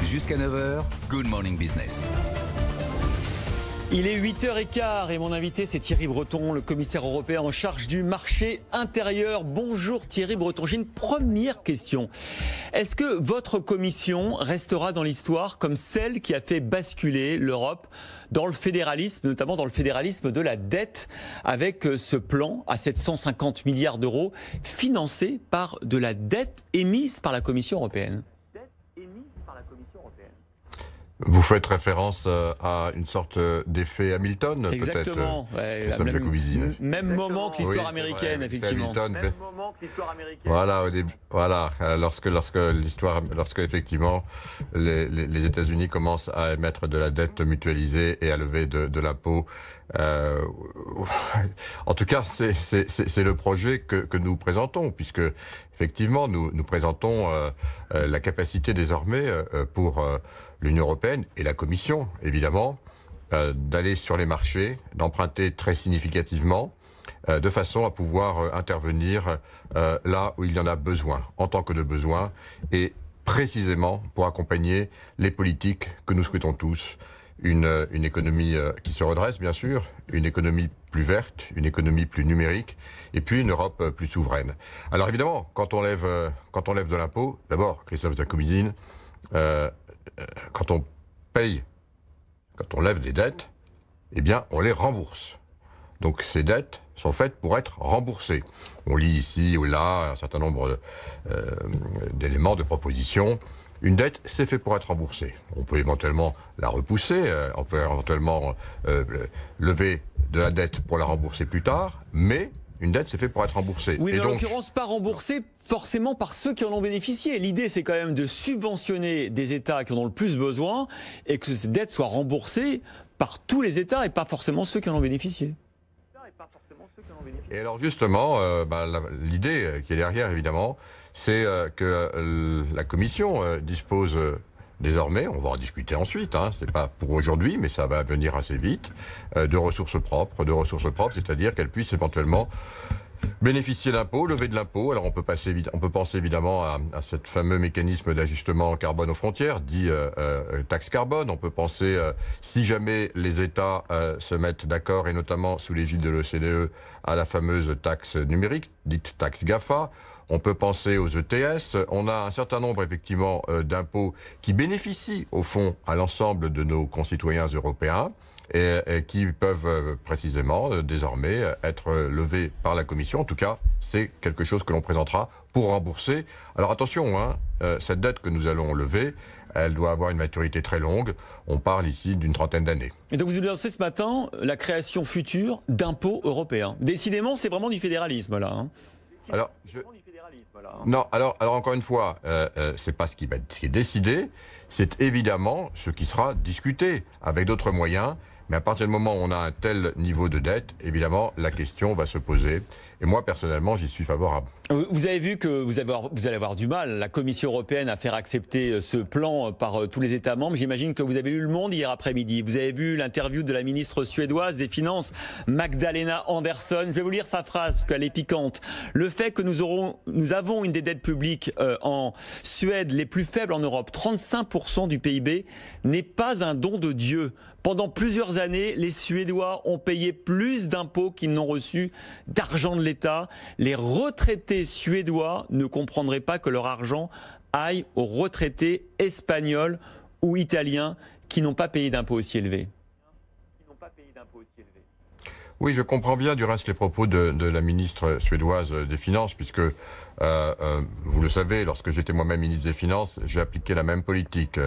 Jusqu'à 9h, Good Morning Business. Il est 8h15 et mon invité c'est Thierry Breton, le commissaire européen en charge du marché intérieur. Bonjour Thierry Breton, j'ai une première question. Est-ce que votre commission restera dans l'histoire comme celle qui a fait basculer l'Europe dans le fédéralisme, notamment dans le fédéralisme de la dette, avec ce plan à 750 milliards d'euros financé par de la dette émise par la Commission européenne ? Vous faites référence à une sorte d'effet Hamilton, peut-être. Exactement. Christophe Jacobizzi. Même moment que l'histoire américaine, effectivement. Même moment que l'histoire américaine. Voilà, au début, voilà, lorsque effectivement les États-Unis commencent à émettre de la dette mutualisée et à lever de l'impôt. En tout cas, c'est le projet que nous présentons, puisque effectivement nous présentons la capacité désormais pour l'Union européenne et la Commission, évidemment, d'aller sur les marchés, d'emprunter très significativement, de façon à pouvoir intervenir là où il y en a besoin, en tant que de besoin, et précisément pour accompagner les politiques que nous souhaitons tous. Une économie qui se redresse, bien sûr, une économie plus verte, une économie plus numérique, et puis une Europe plus souveraine. Alors évidemment, quand on lève de l'impôt, d'abord, Christophe Jacobizzi, quand on lève des dettes, eh bien, on les rembourse. Donc ces dettes sont faites pour être remboursées. On lit ici ou là un certain nombre d'éléments, de propositions. Une dette, c'est fait pour être remboursée. On peut éventuellement la repousser, on peut éventuellement lever de la dette pour la rembourser plus tard, mais une dette, c'est fait pour être remboursée. Oui, mais en l'occurrence, pas remboursée forcément par ceux qui en ont bénéficié. L'idée, c'est quand même de subventionner des États qui en ont le plus besoin et que cette dette soit remboursée par tous les États et pas forcément ceux qui en ont bénéficié. Et alors justement, l'idée qui est derrière, évidemment, c'est que la Commission dispose désormais, on va en discuter ensuite, c'est pas pour aujourd'hui, mais ça va venir assez vite, de ressources propres, c'est-à-dire qu'elle puisse éventuellement bénéficier d'impôts, lever de l'impôt. Alors on peut penser évidemment à ce fameux mécanisme d'ajustement carbone aux frontières, dit taxe carbone. On peut penser, si jamais les États se mettent d'accord, et notamment sous l'égide de l'OCDE, à la fameuse taxe numérique, dite taxe GAFA. On peut penser aux ETS. On a un certain nombre, effectivement, d'impôts qui bénéficient, au fond, à l'ensemble de nos concitoyens européens et qui peuvent précisément, désormais, être levés par la Commission. En tout cas, c'est quelque chose que l'on présentera pour rembourser. Alors attention, cette dette que nous allons lever, elle doit avoir une maturité très longue. On parle ici d'une trentaine d'années. Et donc vous annoncez ce matin la création future d'impôts européens. Décidément, c'est vraiment du fédéralisme, là. Alors, non, alors encore une fois, c'est pas ce qui est décidé, c'est évidemment ce qui sera discuté avec d'autres moyens. Mais à partir du moment où on a un tel niveau de dette, évidemment, la question va se poser. Et moi, personnellement, j'y suis favorable. Vous avez vu que vous allez avoir du mal, la Commission européenne, à faire accepter ce plan par tous les États membres. J'imagine que vous avez lu Le Monde hier après-midi. Vous avez vu l'interview de la ministre suédoise des Finances, Magdalena Andersson. Je vais vous lire sa phrase parce qu'elle est piquante. Le fait que nous avons une des dettes publiques en Suède les plus faibles en Europe, 35% du PIB, n'est pas un don de Dieu. Pendant plusieurs années, les Suédois ont payé plus d'impôts qu'ils n'ont reçu d'argent de l'État. Les retraités suédois ne comprendraient pas que leur argent aille aux retraités espagnols ou italiens qui n'ont pas payé d'impôts aussi élevés. Oui, je comprends bien du reste les propos de la ministre suédoise des Finances, puisque, vous le savez, lorsque j'étais moi-même ministre des Finances, j'ai appliqué la même politique.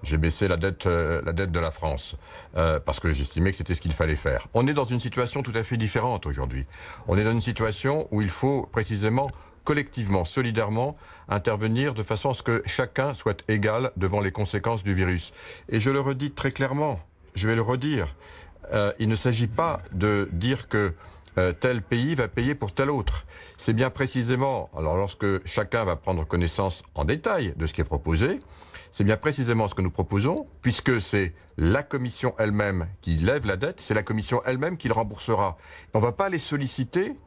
J'ai baissé la dette de la France, parce que j'estimais que c'était ce qu'il fallait faire. On est dans une situation tout à fait différente aujourd'hui. On est dans une situation où il faut précisément, collectivement, solidairement, intervenir de façon à ce que chacun soit égal devant les conséquences du virus. Et je le redis très clairement, je vais le redire, il ne s'agit pas de dire que tel pays va payer pour tel autre. C'est bien précisément, alors lorsque chacun va prendre connaissance en détail de ce qui est proposé, c'est bien précisément ce que nous proposons, puisque c'est la Commission elle-même qui lève la dette, c'est la Commission elle-même qui le remboursera. On ne va pas aller solliciter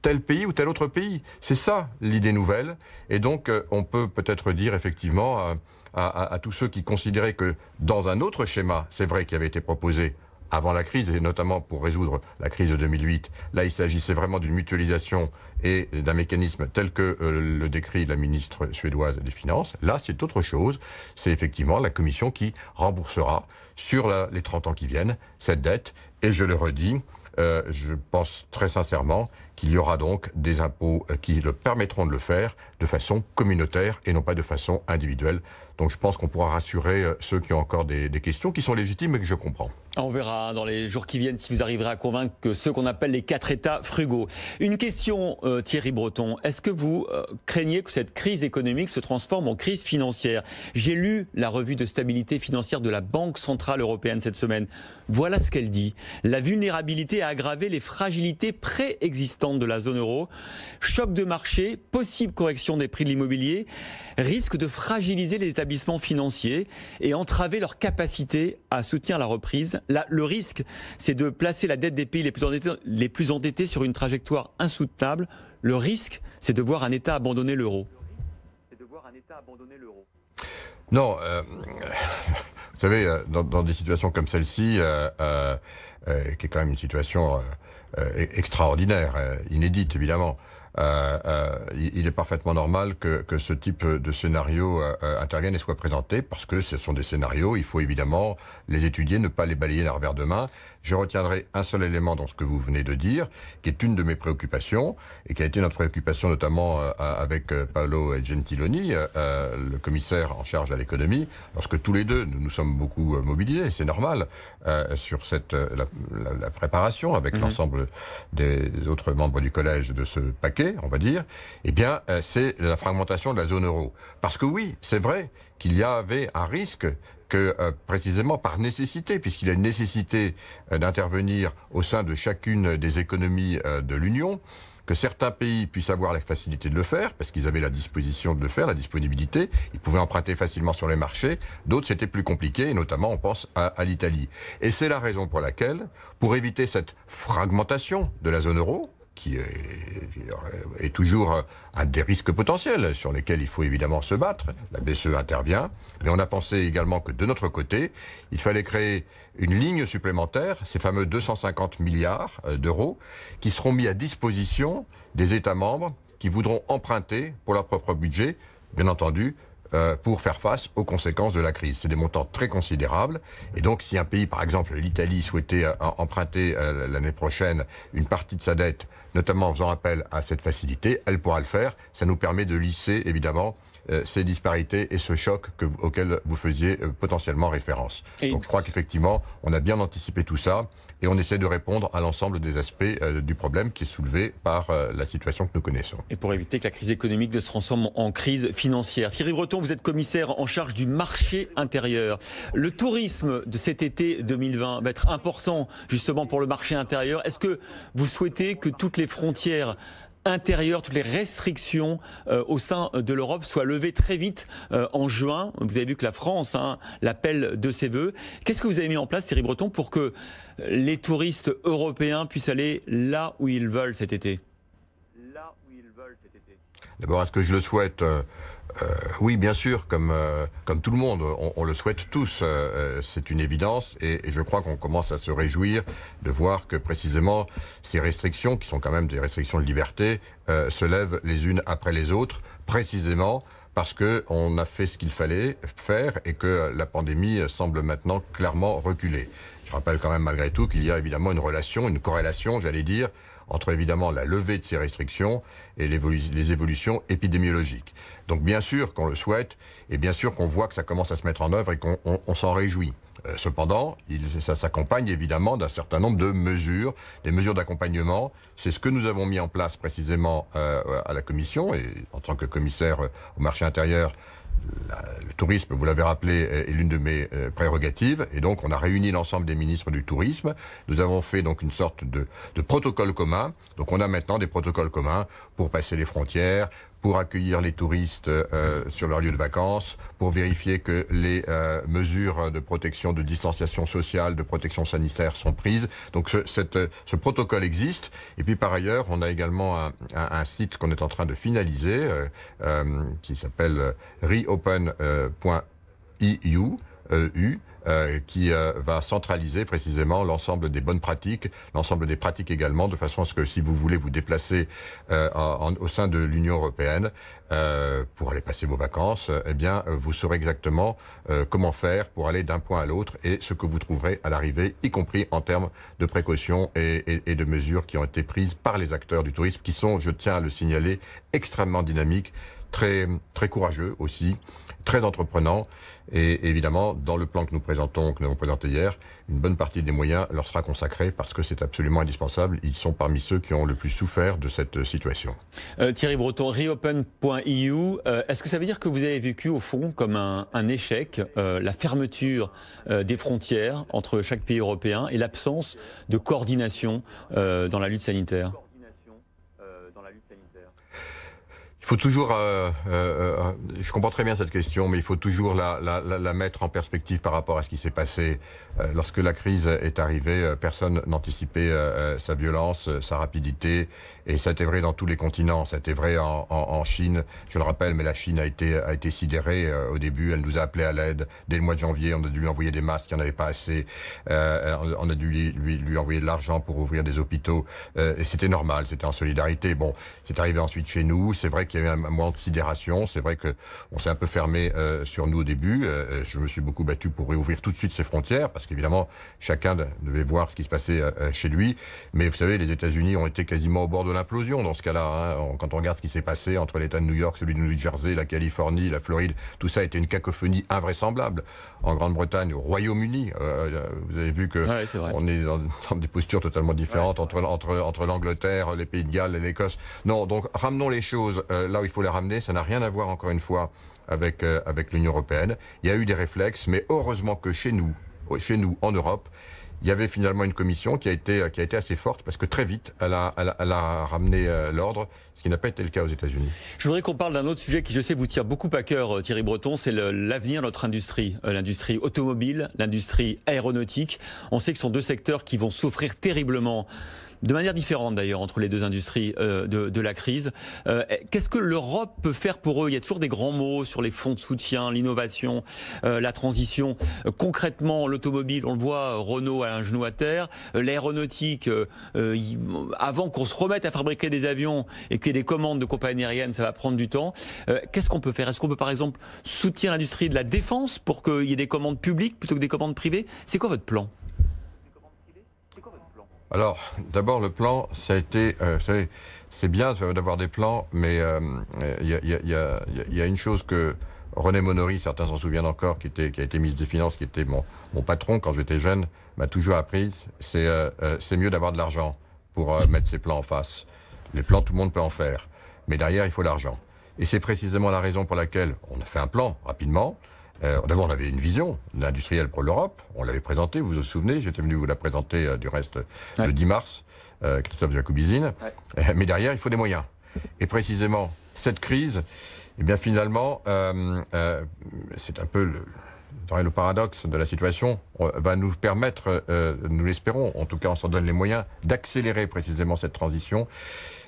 tel pays ou tel autre pays. C'est ça l'idée nouvelle. Et donc on peut peut-être dire effectivement à tous ceux qui considéraient que dans un autre schéma, c'est vrai, qui avait été proposé avant la crise, et notamment pour résoudre la crise de 2008, là il s'agissait vraiment d'une mutualisation et d'un mécanisme tel que le décrit la ministre suédoise des Finances. Là c'est autre chose, c'est effectivement la Commission qui remboursera sur les 30 ans qui viennent cette dette, et je le redis, je pense très sincèrement qu'il y aura donc des impôts qui le permettront de le faire de façon communautaire et non pas de façon individuelle. Donc je pense qu'on pourra rassurer ceux qui ont encore des questions qui sont légitimes et que je comprends. On verra dans les jours qui viennent si vous arriverez à convaincre que ceux qu'on appelle les 4 États frugaux. Une question, Thierry Breton. Est-ce que vous craignez que cette crise économique se transforme en crise financière? J'ai lu la revue de stabilité financière de la Banque Centrale Européenne cette semaine. Voilà ce qu'elle dit. La vulnérabilité a aggravé les fragilités préexistantes de la zone euro. Choc de marché, possible correction des prix de l'immobilier, risque de fragiliser les établissements financiers et entraver leur capacité à soutenir la reprise. Là, le risque, c'est de placer la dette des pays les plus endettés sur une trajectoire insoutenable. Le risque, c'est de voir un État abandonner l'euro. Non, vous savez, dans des situations comme celle-ci, qui est quand même une situation extraordinaire, inédite évidemment, il est parfaitement normal que ce type de scénario intervienne et soit présenté, parce que ce sont des scénarios, il faut évidemment les étudier, ne pas les balayer d'un revers de main. Je retiendrai un seul élément dans ce que vous venez de dire, qui est une de mes préoccupations, et qui a été notre préoccupation notamment avec Paolo Gentiloni, le commissaire en charge à l'économie, lorsque tous les deux, nous sommes beaucoup mobilisés, c'est normal, sur la préparation avec l'ensemble des autres membres du collège de ce paquet, on va dire, eh bien, c'est la fragmentation de la zone euro. Parce que oui, c'est vrai qu'il y avait un risque que, précisément par nécessité, puisqu'il y a une nécessité d'intervenir au sein de chacune des économies de l'Union, que certains pays puissent avoir la facilité de le faire, parce qu'ils avaient la disposition de le faire, la disponibilité, ils pouvaient emprunter facilement sur les marchés, d'autres c'était plus compliqué, et notamment on pense à l'Italie. Et c'est la raison pour laquelle, pour éviter cette fragmentation de la zone euro, qui est toujours un des risques potentiels sur lesquels il faut évidemment se battre. La BCE intervient, mais on a pensé également que de notre côté, il fallait créer une ligne supplémentaire, ces fameux 250 milliards d'euros, qui seront mis à disposition des États membres qui voudront emprunter pour leur propre budget, bien entendu, pour faire face aux conséquences de la crise. C'est des montants très considérables. Et donc, si un pays, par exemple l'Italie, souhaitait emprunter l'année prochaine une partie de sa dette, notamment en faisant appel à cette facilité, elle pourra le faire. Ça nous permet de lisser, évidemment, ces disparités et ce choc auquel vous faisiez potentiellement référence. Donc je crois qu'effectivement, on a bien anticipé tout ça et on essaie de répondre à l'ensemble des aspects du problème qui est soulevé par la situation que nous connaissons. Et pour éviter que la crise économique ne se transforme en crise financière. Thierry Breton, vous êtes commissaire en charge du marché intérieur. Le tourisme de cet été 2020 va être important justement pour le marché intérieur. Est-ce que vous souhaitez que toutes les frontières intérieures, toutes les restrictions au sein de l'Europe soient levées très vite en juin? Vous avez vu que la France l'appelle de ses voeux. Qu'est-ce que vous avez mis en place, Thierry Breton, pour que les touristes européens puissent aller là où ils veulent cet été? D'abord, est-ce que je le souhaite? Oui, bien sûr, comme tout le monde, on le souhaite tous, c'est une évidence, et je crois qu'on commence à se réjouir de voir que précisément ces restrictions, qui sont quand même des restrictions de liberté, se lèvent les unes après les autres, précisément parce qu'on a fait ce qu'il fallait faire et que la pandémie semble maintenant clairement reculer. Je rappelle quand même malgré tout qu'il y a évidemment une relation, une corrélation, j'allais dire, entre évidemment la levée de ces restrictions et les évolutions épidémiologiques. Donc bien sûr qu'on le souhaite, et bien sûr qu'on voit que ça commence à se mettre en œuvre et qu'on s'en réjouit. Cependant, ça s'accompagne évidemment d'un certain nombre de mesures, des mesures d'accompagnement. C'est ce que nous avons mis en place précisément à la Commission, et en tant que commissaire au marché intérieur, le tourisme, vous l'avez rappelé, est l'une de mes prérogatives, et donc on a réuni l'ensemble des ministres du tourisme. Nous avons fait donc une sorte de protocole commun. Donc on a maintenant des protocoles communs pour passer les frontières, pour accueillir les touristes sur leur lieu de vacances, pour vérifier que les mesures de protection, de distanciation sociale, de protection sanitaire sont prises. Donc ce protocole existe. Et puis par ailleurs, on a également un site qu'on est en train de finaliser, qui s'appelle reopen.eu, EU, qui va centraliser précisément l'ensemble des bonnes pratiques, l'ensemble des pratiques également, de façon à ce que si vous voulez vous déplacer au sein de l'Union européenne pour aller passer vos vacances, eh bien vous saurez exactement comment faire pour aller d'un point à l'autre et ce que vous trouverez à l'arrivée, y compris en termes de précautions et de mesures qui ont été prises par les acteurs du tourisme, qui sont, je tiens à le signaler, extrêmement dynamiques, très courageux aussi, très entreprenants. Et évidemment, dans le plan que nous avons présenté hier, une bonne partie des moyens leur sera consacrée parce que c'est absolument indispensable. Ils sont parmi ceux qui ont le plus souffert de cette situation. Thierry Breton, reopen.eu, est-ce que ça veut dire que vous avez vécu au fond comme un échec la fermeture des frontières entre chaque pays européen et l'absence de coordination dans la lutte sanitaire ? Il faut toujours, je comprends très bien cette question, mais il faut toujours la mettre en perspective par rapport à ce qui s'est passé. Lorsque la crise est arrivée, personne n'anticipait sa violence, sa rapidité, et ça a été vrai dans tous les continents. Ça a été vrai en Chine, je le rappelle, mais la Chine a été sidérée au début. Elle nous a appelés à l'aide. Dès le mois de janvier, on a dû lui envoyer des masques, il n'y en avait pas assez. On a dû lui envoyer de l'argent pour ouvrir des hôpitaux, et c'était normal, c'était en solidarité. Bon, c'est arrivé ensuite chez nous. C'est vrai qu'il y a eu un moment de sidération. C'est vrai qu'on s'est un peu fermé sur nous au début. Je me suis beaucoup battu pour réouvrir tout de suite ses frontières, parce qu'évidemment, chacun devait voir ce qui se passait chez lui. Mais vous savez, les États-Unis ont été quasiment au bord de l'implosion dans ce cas-là. Quand on regarde ce qui s'est passé entre l'État de New York, celui de New Jersey, la Californie, la Floride, tout ça a été une cacophonie invraisemblable. En Grande-Bretagne, au Royaume-Uni, vous avez vu que on est dans des postures totalement différentes entre l'Angleterre, les Pays de Galles et l'Écosse. Non, donc ramenons les choses là où il faut les ramener. Ça n'a rien à voir, encore une fois, avec l'Union européenne. Il y a eu des réflexes, mais heureusement que chez nous, en Europe, il y avait finalement une commission qui a été assez forte, parce que très vite, elle a ramené l'ordre, ce qui n'a pas été le cas aux États-Unis. Je voudrais qu'on parle d'un autre sujet qui, je sais, vous tire beaucoup à cœur, Thierry Breton, c'est l'avenir de notre industrie, l'industrie automobile, l'industrie aéronautique. On sait que ce sont deux secteurs qui vont souffrir terriblement, de manière différente d'ailleurs, entre les deux industries de la crise. Qu'est-ce que l'Europe peut faire pour eux? Il y a toujours des grands mots sur les fonds de soutien, l'innovation, la transition. Concrètement, l'automobile, on le voit, Renault a un genou à terre. L'aéronautique, avant qu'on se remette à fabriquer des avions et qu'il y ait des commandes de compagnies aériennes, ça va prendre du temps. Qu'est-ce qu'on peut faire? Est-ce qu'on peut par exemple soutenir l'industrie de la défense pour qu'il y ait des commandes publiques plutôt que des commandes privées? C'est quoi votre plan? Alors, d'abord, le plan, ça a été... vous savez, c'est bien d'avoir des plans, mais il y a une chose que René Monory, certains s'en souviennent encore, qui a été ministre des Finances, qui était mon patron quand j'étais jeune, m'a toujours appris, c'est mieux d'avoir de l'argent pour mettre ses plans en face. Les plans, tout le monde peut en faire, mais derrière, il faut l'argent. Et c'est précisément la raison pour laquelle on a fait un plan, rapidement. D'abord, on avait une vision industrielle pour l'Europe. On l'avait présentée, vous vous souvenez, j'étais venu vous la présenter du reste le 10 mars, Christophe Jacobizine. Mais derrière, il faut des moyens. Et précisément, cette crise, eh bien finalement, c'est un peu le paradoxe de la situation, va nous permettre, nous l'espérons, en tout cas on s'en donne les moyens, d'accélérer précisément cette transition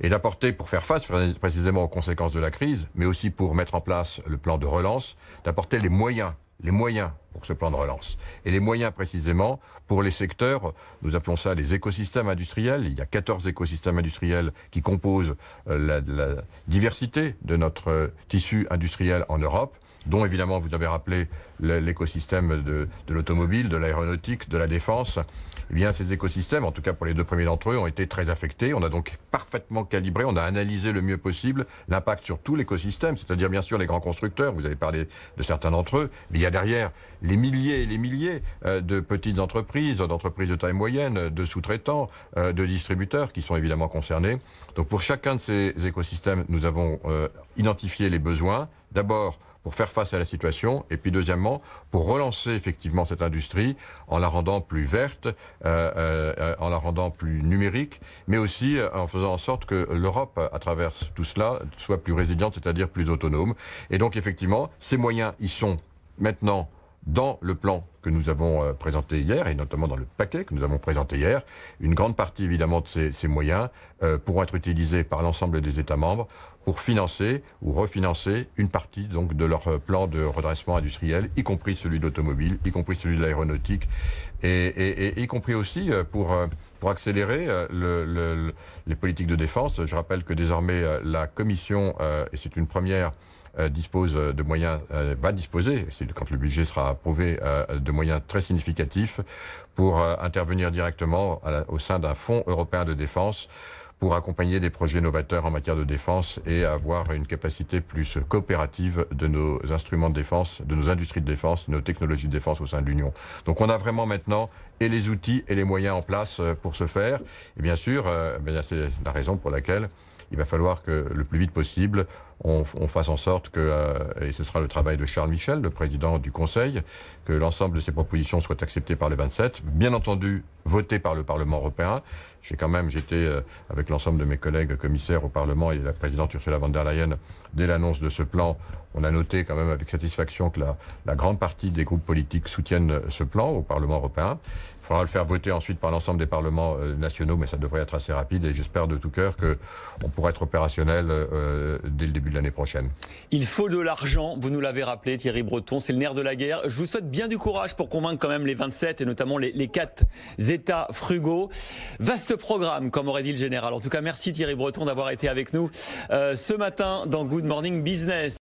et d'apporter, pour faire face précisément aux conséquences de la crise, mais aussi pour mettre en place le plan de relance, d'apporter les moyens pour ce plan de relance. Et les moyens précisément pour les secteurs, nous appelons ça les écosystèmes industriels. Il y a 14 écosystèmes industriels qui composent la diversité de notre tissu industriel en Europe, dont évidemment vous avez rappelé l'écosystème de l'automobile, de l'aéronautique, de la défense. Eh bien, ces écosystèmes, en tout cas pour les deux premiers d'entre eux, ont été très affectés. On a donc parfaitement calibré, on a analysé le mieux possible l'impact sur tout l'écosystème, c'est-à-dire bien sûr les grands constructeurs, vous avez parlé de certains d'entre eux, mais il y a derrière les milliers et les milliers de petites entreprises, d'entreprises de taille moyenne, de sous-traitants, de distributeurs qui sont évidemment concernés. Donc pour chacun de ces écosystèmes, nous avons identifié les besoins. D'abord, pour faire face à la situation, et puis deuxièmement, pour relancer effectivement cette industrie en la rendant plus verte, en la rendant plus numérique, mais aussi en faisant en sorte que l'Europe, à travers tout cela, soit plus résiliente, c'est-à-dire plus autonome. Et donc effectivement, ces moyens, ils sont maintenant dans le plan que nous avons présentés hier, et notamment dans le paquet que nous avons présenté hier, une grande partie évidemment de ces moyens pourront être utilisés par l'ensemble des États membres pour financer ou refinancer une partie donc de leur plan de redressement industriel, y compris celui de l'automobile, y compris celui de l'aéronautique, et y compris aussi pour accélérer les politiques de défense. Je rappelle que désormais la Commission, et c'est une première, dispose de moyens, va disposer, quand le budget sera approuvé, de moyens très significatifs pour intervenir directement au sein d'un fonds européen de défense pour accompagner des projets novateurs en matière de défense et avoir une capacité plus coopérative de nos instruments de défense, de nos industries de défense, de nos technologies de défense au sein de l'Union. Donc on a vraiment maintenant et les outils et les moyens en place pour ce faire. Et bien sûr, c'est la raison pour laquelle il va falloir que le plus vite possible, on fasse en sorte que, et ce sera le travail de Charles Michel, le président du Conseil, que l'ensemble de ces propositions soient acceptées par les 27, bien entendu votées par le Parlement européen. J'étais avec l'ensemble de mes collègues commissaires au Parlement et la présidente Ursula von der Leyen, dès l'annonce de ce plan, on a noté quand même avec satisfaction que la grande partie des groupes politiques soutiennent ce plan au Parlement européen. Il faudra le faire voter ensuite par l'ensemble des parlements nationaux, mais ça devrait être assez rapide et j'espère de tout cœur qu'on pourra être opérationnel dès le début de l'année prochaine. Il faut de l'argent, vous nous l'avez rappelé Thierry Breton, c'est le nerf de la guerre. Je vous souhaite bien du courage pour convaincre quand même les 27 et notamment les 4 États frugaux. Vaste programme, comme aurait dit le général. En tout cas, merci Thierry Breton d'avoir été avec nous ce matin dans Good Morning Business.